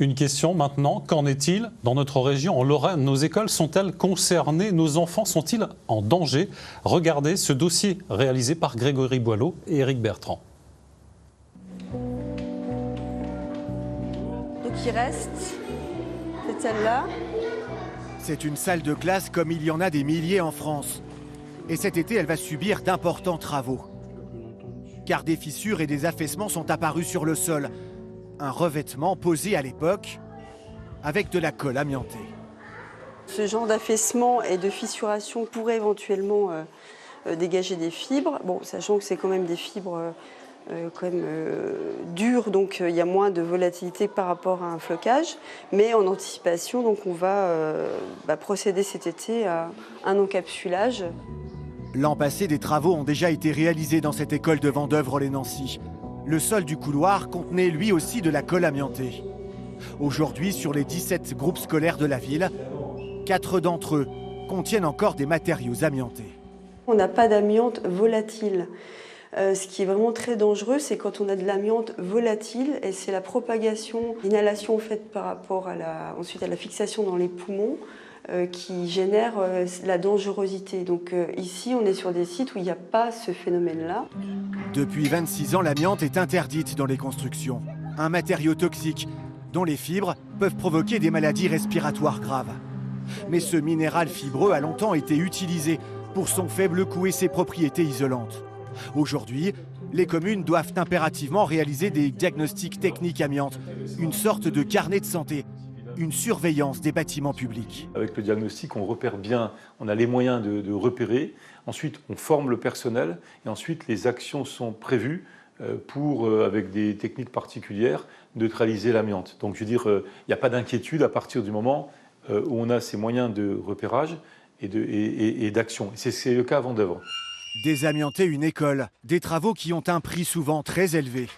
Une question maintenant, qu'en est-il dans notre région, en Lorraine? Nos écoles sont-elles concernées? Nos enfants sont-ils en danger? Regardez ce dossier réalisé par Grégory Boileau et Éric Bertrand. Donc il reste, c'est celle-là. C'est une salle de classe comme il y en a des milliers en France. Et cet été, elle va subir d'importants travaux. Car des fissures et des affaissements sont apparus sur le sol. Un revêtement posé à l'époque avec de la colle amiantée. Ce genre d'affaissement et de fissuration pourrait éventuellement dégager des fibres. Bon, sachant que c'est quand même des fibres dures, donc il y a moins de volatilité par rapport à un flocage. Mais en anticipation, donc on va procéder cet été à un encapsulage. L'an passé, des travaux ont déjà été réalisés dans cette école de Vendeuvre-lès-Nancy. Le sol du couloir contenait lui aussi de la colle amiantée. Aujourd'hui, sur les 17 groupes scolaires de la ville, 4 d'entre eux contiennent encore des matériaux amiantés. On n'a pas d'amiante volatile. Ce qui est vraiment très dangereux, c'est quand on a de l'amiante volatile, et c'est la propagation, l'inhalation faite par rapport ensuite à la fixation dans les poumons, qui génère la dangerosité. Donc ici, on est sur des sites où il n'y a pas ce phénomène-là. Depuis 26 ans, l'amiante est interdite dans les constructions. Un matériau toxique dont les fibres peuvent provoquer des maladies respiratoires graves. Mais ce minéral fibreux a longtemps été utilisé pour son faible coût et ses propriétés isolantes. Aujourd'hui, les communes doivent impérativement réaliser des diagnostics techniques amiante, une sorte de carnet de santé, une surveillance des bâtiments publics. Avec le diagnostic, on repère bien, on a les moyens de repérer. Ensuite, on forme le personnel et ensuite, les actions sont prévues pour, avec des techniques particulières, neutraliser l'amiante. Donc, je veux dire, il n'y a pas d'inquiétude à partir du moment où on a ces moyens de repérage et d'action. C'est le cas à Vendeuvre. Désamianter une école, des travaux qui ont un prix souvent très élevé.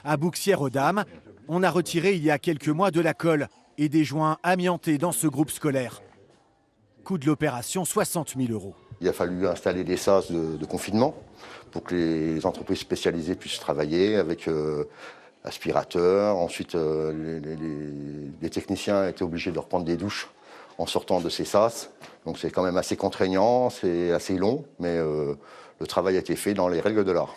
À Bouxières-aux-Dames, on a retiré il y a quelques mois de la colle et des joints amiantés dans ce groupe scolaire. Coût de l'opération, 60 000 €. Il a fallu installer des sas de confinement pour que les entreprises spécialisées puissent travailler avec aspirateur. Ensuite, les techniciens étaient obligés de reprendre des douches en sortant de ces sas. Donc c'est quand même assez contraignant, c'est assez long, mais le travail a été fait dans les règles de l'art.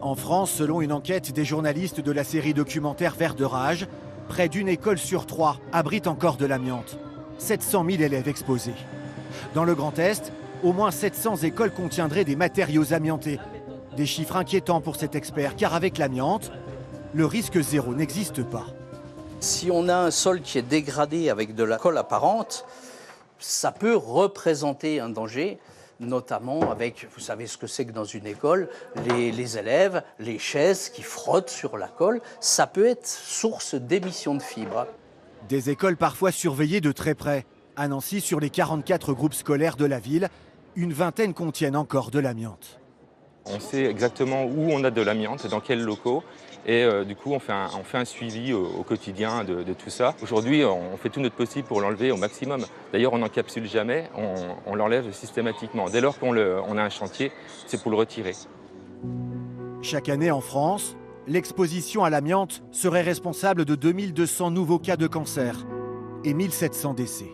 En France, selon une enquête des journalistes de la série documentaire Vert de rage, près d'une école sur 3 abrite encore de l'amiante. 700 000 élèves exposés. Dans le Grand Est, au moins 700 écoles contiendraient des matériaux amiantés. Des chiffres inquiétants pour cet expert, car avec l'amiante, le risque zéro n'existe pas. Si on a un sol qui est dégradé avec de la colle apparente, ça peut représenter un danger, notamment avec, vous savez ce que c'est que dans une école, les élèves, les chaises qui frottent sur la colle, ça peut être source d'émission de fibres. Des écoles parfois surveillées de très près. À Nancy, sur les 44 groupes scolaires de la ville, une vingtaine contiennent encore de l'amiante. On sait exactement où on a de l'amiante, dans quels locaux. Et du coup, on fait un suivi au quotidien de tout ça. Aujourd'hui, on fait tout notre possible pour l'enlever au maximum. D'ailleurs, on n'encapsule jamais, on l'enlève systématiquement. Dès lors qu'on a un chantier, c'est pour le retirer. Chaque année en France, l'exposition à l'amiante serait responsable de 2200 nouveaux cas de cancer et 1700 décès.